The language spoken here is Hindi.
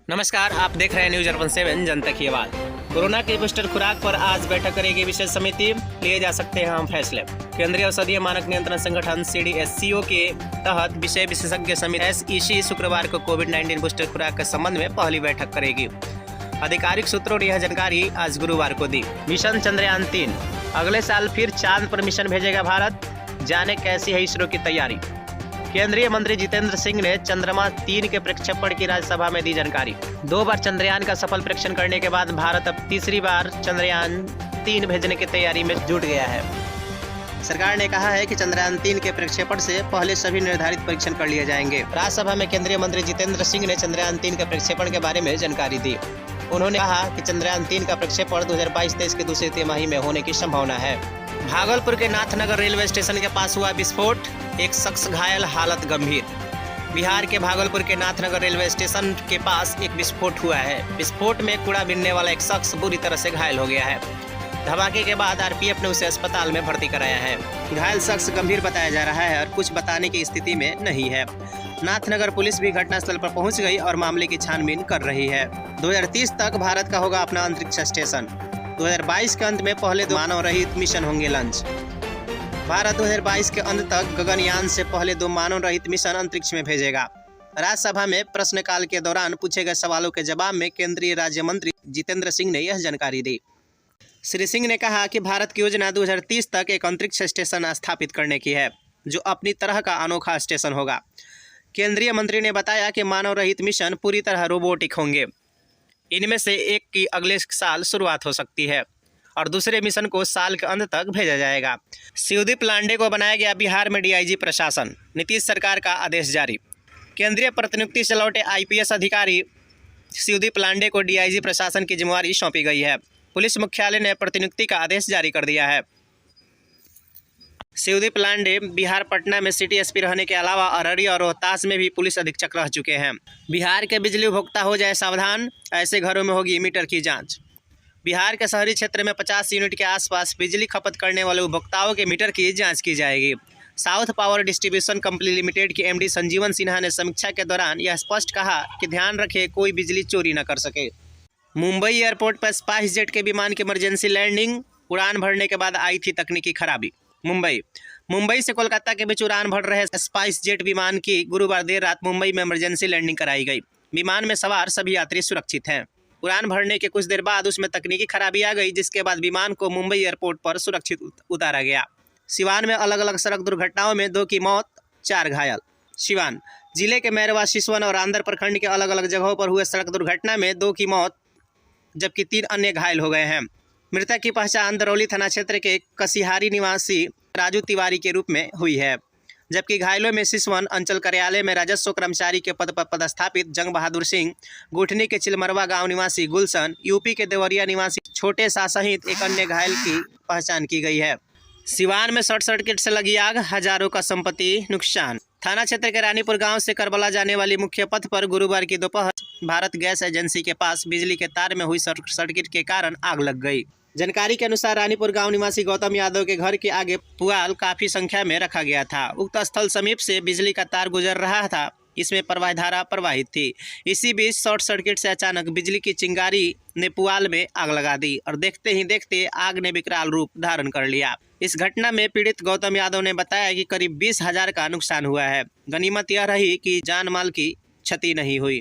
नमस्कार, आप देख रहे हैं न्यूज अर्बन 7 जनता की आवाज। कोरोना की बूस्टर खुराक पर आज बैठक करेगी विशेष समिति, लिए जा सकते हैं अहम फैसले। केंद्रीय औषधीय मानक नियंत्रण संगठन CDSCO के तहत विषय विशेषज्ञ समिति SEC शुक्रवार को कोविड-19 बूस्टर खुराक के संबंध में पहली बैठक करेगी। आधिकारिक सूत्रों ने यह जानकारी आज गुरुवार को दी। मिशन चंद्रयान 3 अगले साल फिर चांद पर मिशन भेजेगा भारत, जाने कैसी है इसरो की तैयारी। केंद्रीय मंत्री जितेंद्र सिंह ने चंद्रमा 3 के प्रक्षेपण की राज्यसभा में दी जानकारी। 2 बार चंद्रयान का सफल परीक्षण करने के बाद भारत अब तीसरी बार चंद्रयान 3 भेजने की तैयारी में जुट गया है। सरकार ने कहा है कि चंद्रयान 3 के प्रक्षेपण से पहले सभी निर्धारित परीक्षण कर लिए जाएंगे। राज्यसभा में केंद्रीय मंत्री जितेंद्र सिंह ने चंद्रयान 3 के प्रक्षेपण के बारे में जानकारी दी। उन्होंने कहा कि चंद्रयान 3 का प्रक्षेपण 2022-23 के दूसरी तिमाही में होने की संभावना है। भागलपुर के नाथनगर रेलवे स्टेशन के पास हुआ विस्फोट, एक शख्स घायल, हालत गंभीर। बिहार के भागलपुर के नाथनगर रेलवे स्टेशन के पास एक विस्फोट हुआ है। विस्फोट में कूड़ा बीनने वाला एक शख्स बुरी तरह से घायल हो गया है। धमाके के बाद RPF ने उसे अस्पताल में भर्ती कराया है। घायल शख्स गंभीर बताया जा रहा है और कुछ बताने की स्थिति में नहीं है। नाथनगर पुलिस भी घटनास्थल पर पहुंच गई और मामले की छानबीन कर रही है। 2030 तक भारत का होगा अपना अंतरिक्ष स्टेशन। 2022 के अंत में पहले 2 मानव रहित मिशन होंगे लॉन्च। भारत 2022 के अंत तक गगनयान से पहले 2 मानव रहित मिशन अंतरिक्ष में भेजेगा। राज्यसभा में प्रश्नकाल के दौरान पूछे गए सवालों के जवाब में केंद्रीय राज्य मंत्री जितेंद्र सिंह ने यह जानकारी दी। श्री सिंह ने कहा कि भारत की योजना 2030 तक एक अंतरिक्ष स्टेशन स्थापित करने की है, जो अपनी तरह का अनोखा स्टेशन होगा। केंद्रीय मंत्री ने बताया कि मानव रहित मिशन पूरी तरह रोबोटिक होंगे। इनमें से एक की अगले साल शुरुआत हो सकती है और दूसरे मिशन को साल के अंत तक भेजा जाएगा। शिवदीप लांडे को बनाया गया बिहार में DIG प्रशासन, नीतीश सरकार का आदेश जारी। केंद्रीय प्रतिनियुक्ति से लौटे IPS अधिकारी शिवदीप लांडे को DIG प्रशासन की जिम्मेदारी सौंपी गई है। पुलिस मुख्यालय ने प्रतिनियुक्ति का आदेश जारी कर दिया है। शिवदीप लांडे बिहार पटना में सिटी SP रहने के अलावा अररिया और रोहतास में भी पुलिस अधीक्षक रह चुके हैं। बिहार के बिजली उपभोक्ता हो जाए सावधान, ऐसे घरों में होगी मीटर की जांच। बिहार के शहरी क्षेत्र में 50 यूनिट के आसपास बिजली खपत करने वाले उपभोक्ताओं के मीटर की जांच की जाएगी। South power distribution company limited की MD संजीवन सिन्हा ने समीक्षा के दौरान यह स्पष्ट कहा कि ध्यान रखें कोई बिजली चोरी न कर सके। मुंबई एयरपोर्ट पर स्पाइस जेट के विमान की इमरजेंसी लैंडिंग, उड़ान भरने के बाद आई थी तकनीकी खराबी। मुंबई से कोलकाता के बीच उड़ान भर रहे स्पाइस जेट विमान की गुरुवार देर रात मुंबई में इमरजेंसी लैंडिंग कराई गई। विमान में सवार सभी यात्री सुरक्षित हैं। उड़ान भरने के कुछ देर बाद उसमें तकनीकी खराबी आ गई, जिसके बाद विमान को मुंबई एयरपोर्ट पर सुरक्षित उतारा गया। सिवान में अलग अलग सड़क दुर्घटनाओं में 2 की मौत, 4 घायल। सिवान जिले के मैरवा, सिसवन और आंध्र प्रखंड के अलग अलग जगहों पर हुए सड़क दुर्घटना में 2 की मौत जबकि 3 अन्य घायल हो गए हैं। मृतक की पहचान दरौली थाना क्षेत्र के कसिहारी निवासी राजू तिवारी के रूप में हुई है, जबकि घायलों में सिसवन अंचल कार्यालय में राजस्व कर्मचारी के पद पर पदस्थापित जंग बहादुर सिंह, गुठनी के चिलमरवा गांव निवासी गुलशन, UP के देवरिया निवासी छोटे शाह सहित एक अन्य घायल की पहचान की गई है। सिवान में शॉर्ट सर्किट से लगी आग, हजारों का संपत्ति नुकसान। थाना क्षेत्र के रानीपुर गांव से करबला जाने वाली मुख्य पथ पर गुरुवार की दोपहर भारत गैस एजेंसी के पास बिजली के तार में हुई शॉर्ट सर्किट के कारण आग लग गई। जानकारी के अनुसार रानीपुर गांव निवासी गौतम यादव के घर के आगे पुआल काफी संख्या में रखा गया था। उक्त स्थल समीप से बिजली का तार गुजर रहा था, इसमें प्रवाह धारा प्रवाहित थी। इसी बीच शॉर्ट सर्किट से अचानक बिजली की चिंगारी ने पुआल में आग लगा दी और देखते ही देखते आग ने विकराल रूप धारण कर लिया। इस घटना में पीड़ित गौतम यादव ने बताया कि करीब 20,000 का नुकसान हुआ है। गनीमत यह रही कि जान माल की क्षति नहीं हुई।